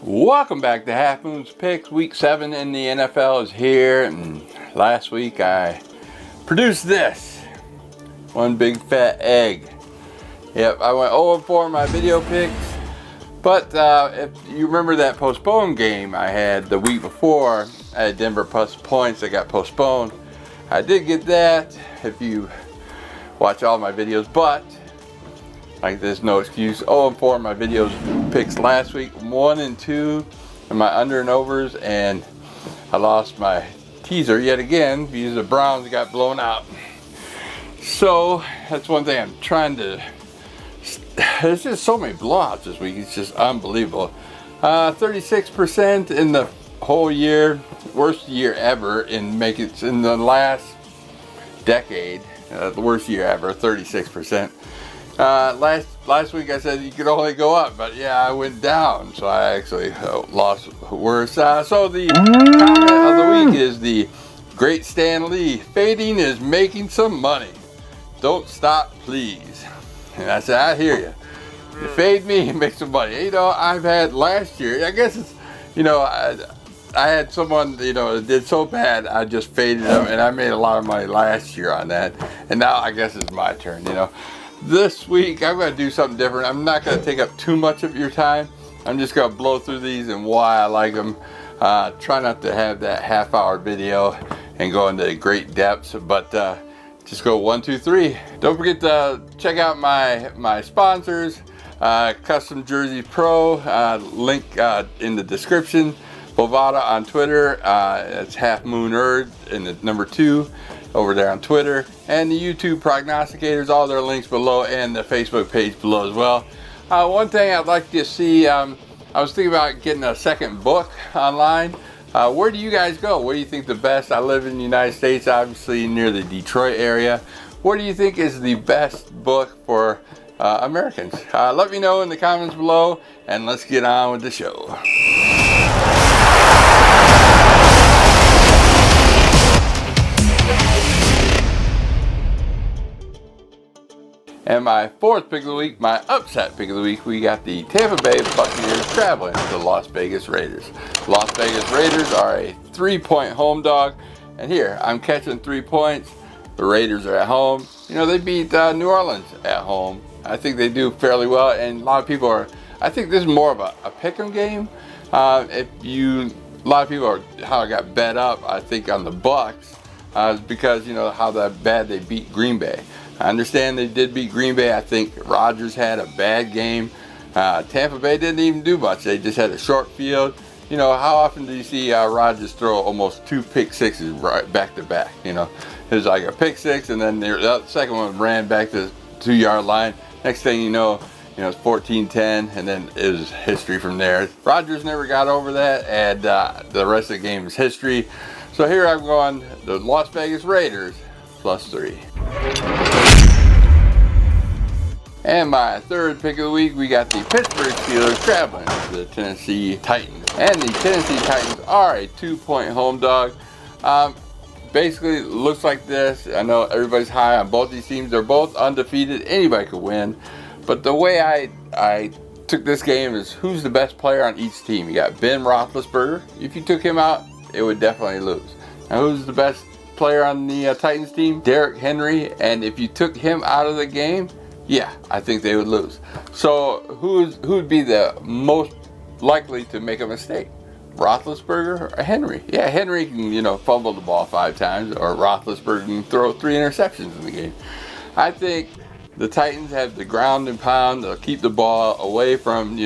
Welcome back to Half Moon's Picks. Week 7 in the NFL is here, and last week I produced this. One big fat egg. Yep, I went 0-4 in my video picks. But if you remember that postponed game I had the week before, I had Denver plus points that got postponed. I did get that if you watch all my videos, but like there's no excuse. 0-4 in my videos picks last week, 1-2 in my under and overs, and I lost my teaser yet again because the Browns got blown out. So that's one thing I'm trying to. There's just so many blowouts this week. It's just unbelievable. 36% in the whole year, worst year ever in in the last decade. The worst year ever, 36%. Last week I said you could only go up, but yeah, I went down, so I actually lost worse. So the comment of the week is the great Stan Lee: fading is making some money. Don't stop, please. And I said, I hear you. You fade me and make some money. You know, I've had last year, I guess it's, you know, I had someone, you know, that did so bad, I just faded them, and I made a lot of money last year on that. And now I guess it's my turn, you know. This week, I'm going to do something different. I'm not going to take up too much of your time. I'm just going to blow through these and why I like them. Try not to have that half-hour video and go into great depths, but just go 1, 2, 3. Don't forget to check out my sponsors, Custom Jerseys Pro, link in the description. Bovada on Twitter, it's Half Moon Erd in the number 2 over there on Twitter, and the YouTube Prognosticators, all their links below, and the Facebook page below as well. One thing I'd like to see, I was thinking about getting a second book online. Where do you guys go? What do you think the best? I live in the United States, obviously near the Detroit area. What do you think is the best book for Americans? Let me know in the comments below, and let's get on with the show. And my fourth pick of the week, my upset pick of the week, we got the Tampa Bay Buccaneers traveling to the Las Vegas Raiders. Las Vegas Raiders are a 3-point home dog, and here I'm catching 3 points. The Raiders are at home. You know, they beat New Orleans at home. I think they do fairly well, and a lot of people are. I think this is more of a pick'em game. A lot of people are how I got bet up. I think on the Bucks because you know how bad they beat Green Bay. I understand they did beat Green Bay. I think Rodgers had a bad game. Tampa Bay didn't even do much. They just had a short field. You know, how often do you see Rodgers throw almost 2 pick sixes right back to back? You know, it was like a pick six, and then the second one ran back to the 2-yard line. Next thing you know, it's 14-10, and then it was history from there. Rodgers never got over that, and the rest of the game is history. So here I'm going the Las Vegas Raiders +3. And my third pick of the week, we got the Pittsburgh Steelers traveling to the Tennessee Titans. And the Tennessee Titans are a 2-point home dog. Basically, it looks like this. I know everybody's high on both these teams. They're both undefeated. Anybody could win. But the way I took this game is who's the best player on each team. You got Ben Roethlisberger. If you took him out, it would definitely lose. Now, who's the best player on the Titans team? Derrick Henry. And if you took him out of the game, yeah, I think they would lose. So who would be the most likely to make a mistake? Roethlisberger or Henry? Yeah, Henry can, fumble the ball 5 times, or Roethlisberger can throw 3 interceptions in the game. I think the Titans have the ground and pound. They'll keep the ball away from,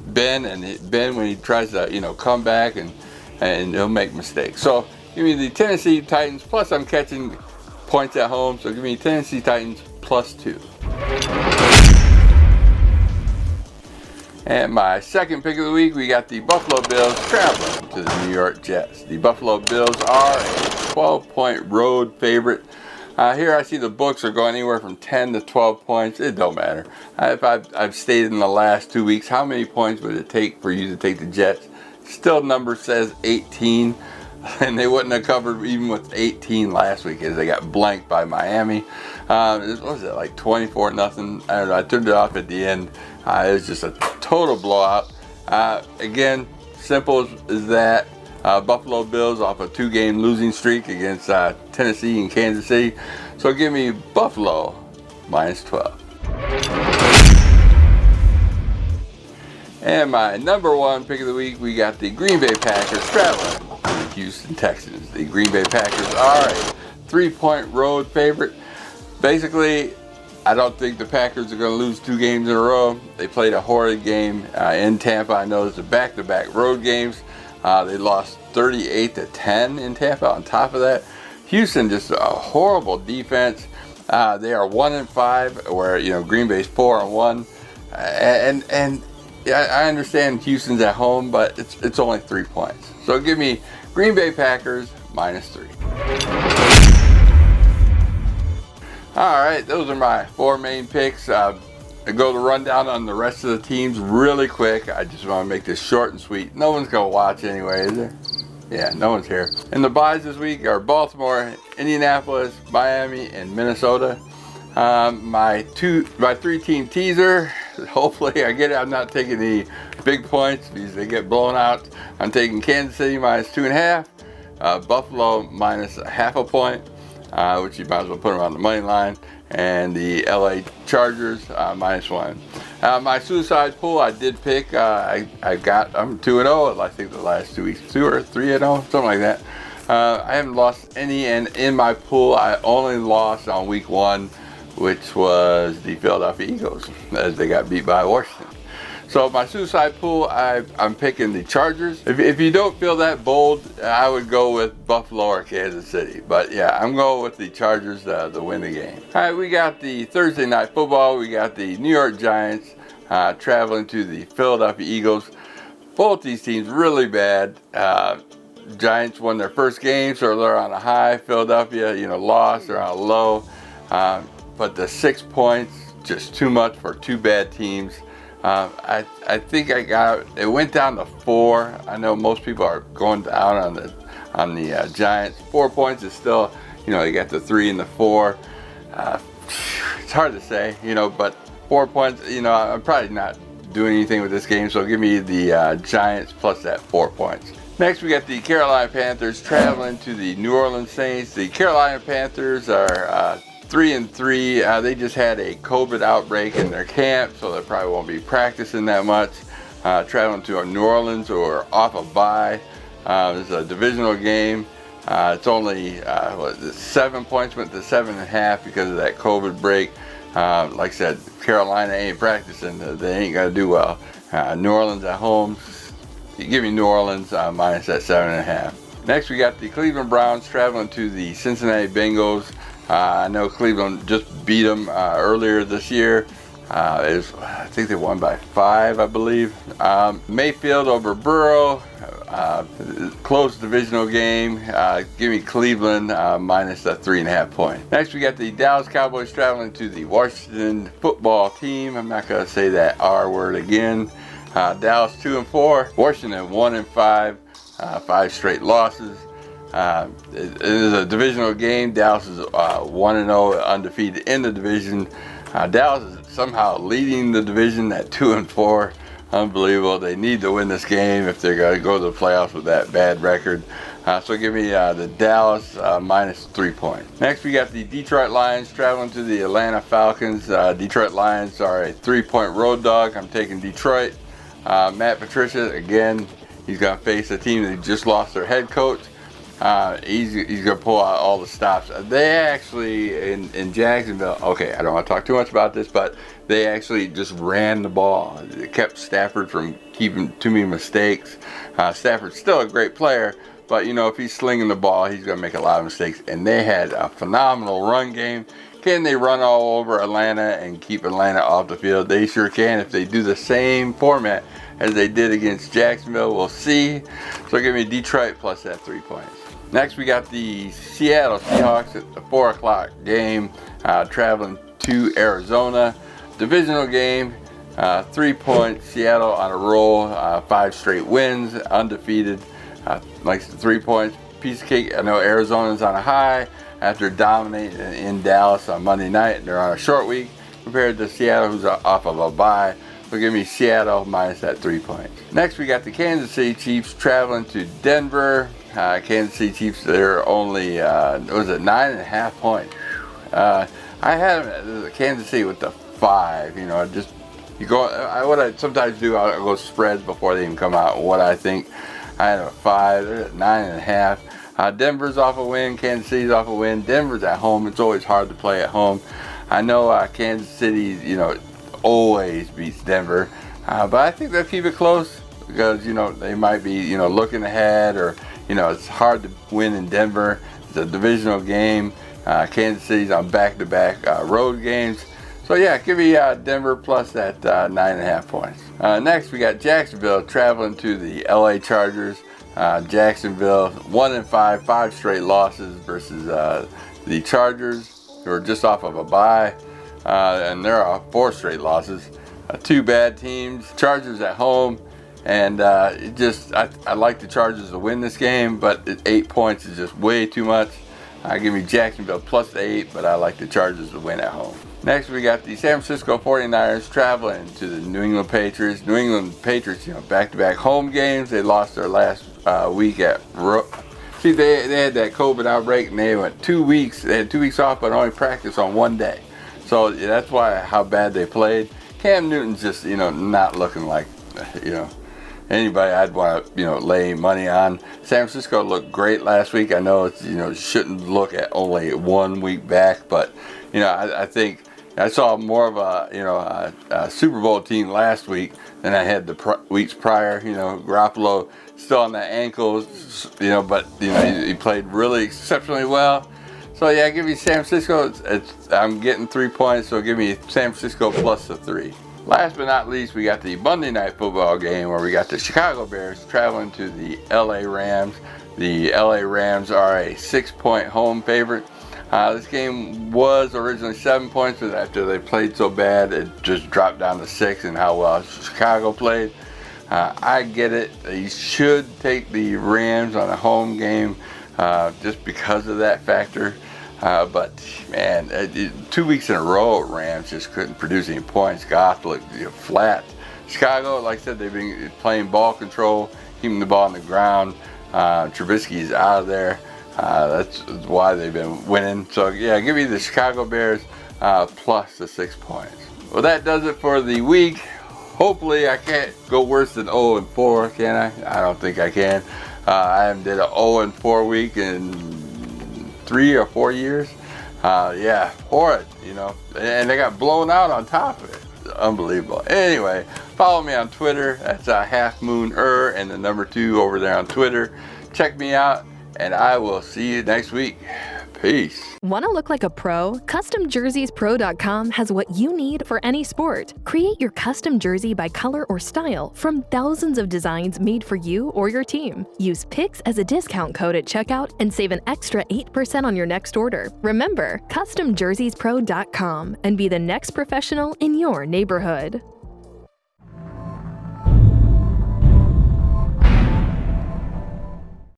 Ben, and Ben, when he tries to, come back and he'll make mistakes. So give me the Tennessee Titans, plus I'm catching points at home, so give me Tennessee Titans +2. And my second pick of the week, we got the Buffalo Bills traveling to the New York Jets. The Buffalo Bills are a 12-point road favorite. Here I see the books are going anywhere from 10 to 12 points. It don't matter. I've stated in the last 2 weeks, how many points would it take for you to take the Jets? Still, number says 18. And they wouldn't have covered even with 18 last week as they got blanked by Miami. What was it, like 24-0? I don't know. I turned it off at the end. It was just a total blowout. Again, Simple as that. Buffalo Bills off a 2-game losing streak against Tennessee and Kansas City. So give me Buffalo -12. And my number one pick of the week, we got the Green Bay Packers traveling to the Houston Texans. The Green Bay Packers are a 3-point road favorite. Basically, I don't think the Packers are going to lose 2 games in a row. They played a horrid game in Tampa. I know it's a back-to-back road games. They lost 38-10 in Tampa. On top of that, Houston just a horrible defense. They are 1-5, where Green Bay's 4-1, and yeah, I understand Houston's at home, but it's only 3 points. So give me Green Bay Packers -3. All right, those are my 4 main picks. I go to rundown on the rest of the teams really quick. I just want to make this short and sweet. No one's going to watch anyway, is there? Yeah, no one's here. And the buys this week are Baltimore, Indianapolis, Miami, and Minnesota. My 3-team teaser, hopefully I get it. I'm not taking the big points because they get blown out. I'm taking Kansas City -2.5, Buffalo -0.5 point, which you might as well put them on the money line, and the LA Chargers -1. My suicide pool, I did pick. I'm 2-0. I think the last 2 weeks, 2 or 3-0, something like that. I haven't lost any, and in my pool, I only lost on week 1. Which was the Philadelphia Eagles, as they got beat by Washington. So my suicide pool, I'm picking the Chargers. If you don't feel that bold, I would go with Buffalo or Kansas City. But yeah, I'm going with the Chargers to win the game. All right, we got the Thursday night football. We got the New York Giants traveling to the Philadelphia Eagles. Both these teams really bad. Giants won their first game, so they're on a high. Philadelphia, lost. They're on a low. But the 6 points, just too much for 2 bad teams. I think it went down to 4. I know most people are going down on the Giants. 4 points is still, you got the 3 and the 4. It's hard to say, but 4 points, I'm probably not doing anything with this game. So give me the Giants plus that 4 points. Next, we got the Carolina Panthers traveling to the New Orleans Saints. The Carolina Panthers are 3-3. They just had a COVID outbreak in their camp, so they probably won't be practicing that much. Traveling to New Orleans or off a bye. It's a divisional game. It's only 7 points, went to 7.5 because of that COVID break. Like I said, Carolina ain't practicing. They ain't gonna do well. New Orleans at home. You give me New Orleans minus that 7.5. Next, we got the Cleveland Browns traveling to the Cincinnati Bengals. I know Cleveland just beat them earlier this year. I think they won by 5, I believe. Mayfield over Burrow. Close divisional game. Give me Cleveland minus the 3.5 point. Next, we got the Dallas Cowboys traveling to the Washington football team. I'm not going to say that R word again. Dallas 2-4. Washington 1-5. 5 straight losses. It is a divisional game. Dallas is 1-0, undefeated in the division. Dallas is somehow leading the division at 2-4. Unbelievable. They need to win this game if they're going to go to the playoffs with that bad record. So give me the Dallas minus 3 points. Next, we got the Detroit Lions traveling to the Atlanta Falcons. Detroit Lions are a 3-point road dog. I'm taking Detroit. Matt Patricia, again, he's going to face a team that just lost their head coach. He's going to pull out all the stops. They actually, in Jacksonville, okay, I don't want to talk too much about this, but they actually just ran the ball. It kept Stafford from keeping too many mistakes. Stafford's still a great player, but, if he's slinging the ball, he's going to make a lot of mistakes. And they had a phenomenal run game. Can they run all over Atlanta and keep Atlanta off the field? They sure can if they do the same format as they did against Jacksonville. We'll see. So give me Detroit plus that 3 points. Next, we got the Seattle Seahawks at the 4 o'clock game, traveling to Arizona. Divisional game, 3 points. Seattle on a roll, 5 straight wins, undefeated. Likes the 3 points. Piece of cake. I know Arizona's on a high after dominating in Dallas on Monday night. They're on a short week compared to Seattle, who's off of a bye. So give me Seattle minus that 3 points. Next, we got the Kansas City Chiefs traveling to Denver. Kansas City Chiefs, they're only, was it 9.5 points? I had Kansas City with the 5. You know, just you go. What I sometimes do, I'll go spreads before they even come out. What I think, I had a 5. They're at 9.5. Denver's off a win. Kansas City's off a win. Denver's at home. It's always hard to play at home. I know Kansas City, you know, always beats Denver, but I think they'll keep it close because, you know, they might be, you know, looking ahead, or, you know, it's hard to win in Denver. It's a divisional game. Kansas City's on back-to-back road games. So yeah, give me Denver plus that 9.5 points. Next, we got Jacksonville traveling to the LA Chargers. Jacksonville 1-5, 5 straight losses versus the Chargers, who are just off of a bye, and there are 4 straight losses. 2 bad teams. Chargers at home, and I like the Chargers to win this game, but 8 points is just way too much. Give me Jacksonville plus 8, but I like the Chargers to win at home. Next, we got the San Francisco 49ers traveling to the New England Patriots. New England Patriots, you know, back-to-back home games. They lost their last week at See, they had that COVID outbreak, and they went 2 weeks. They had 2 weeks off, but only practiced on 1 day. So that's why how bad they played. Cam Newton's just, you know, not looking like, you know, anybody I'd want to, you know, lay money on. San Francisco looked great last week. I know it's, you know, shouldn't look at only 1 week back, but, you know, I think I saw more of a, you know, a Super Bowl team last week than I had the weeks prior. You know, Garoppolo still on that ankle, you know, but, you know, he played really exceptionally well. So yeah, give me San Francisco. I'm getting 3 points, so give me San Francisco plus the 3. Last but not least, we got the Monday night football game where we got the Chicago Bears traveling to the LA Rams. The LA Rams are a 6-point home favorite. This game was originally 7 points, but after they played so bad, it just dropped down to 6 and how well Chicago played. I get it. You should take the Rams on a home game just because of that factor. But man, 2 weeks in a row, Rams just couldn't produce any points. Goff looked, you know, flat. Chicago, like I said, they've been playing ball control, keeping the ball on the ground. Trubisky's out of there. That's why they've been winning. So yeah, give me the Chicago Bears plus the 6 points. Well, that does it for the week. Hopefully I can't go worse than 0-4, can I? I don't think I can. I haven't did an 0-4 week in 3 or 4 years. Yeah, horrid, you know. And they got blown out on top of it. Unbelievable. Anyway, follow me on Twitter. That's halfmooner and the number 2 over there on Twitter. Check me out, and I will see you next week. Peace. Want to look like a pro? CustomJerseyspro.com has what you need for any sport. Create your custom jersey by color or style from thousands of designs made for you or your team. Use PICS as a discount code at checkout and save an extra 8% on your next order. Remember, CustomJerseyspro.com and be the next professional in your neighborhood.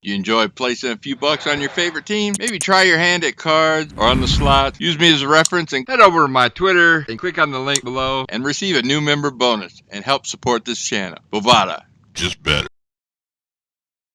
You enjoy placing a few bucks on your favorite team? Maybe try your hand at cards or on the slots. Use me as a reference and head over to my Twitter and click on the link below and receive a new member bonus and help support this channel. Bovada, just better.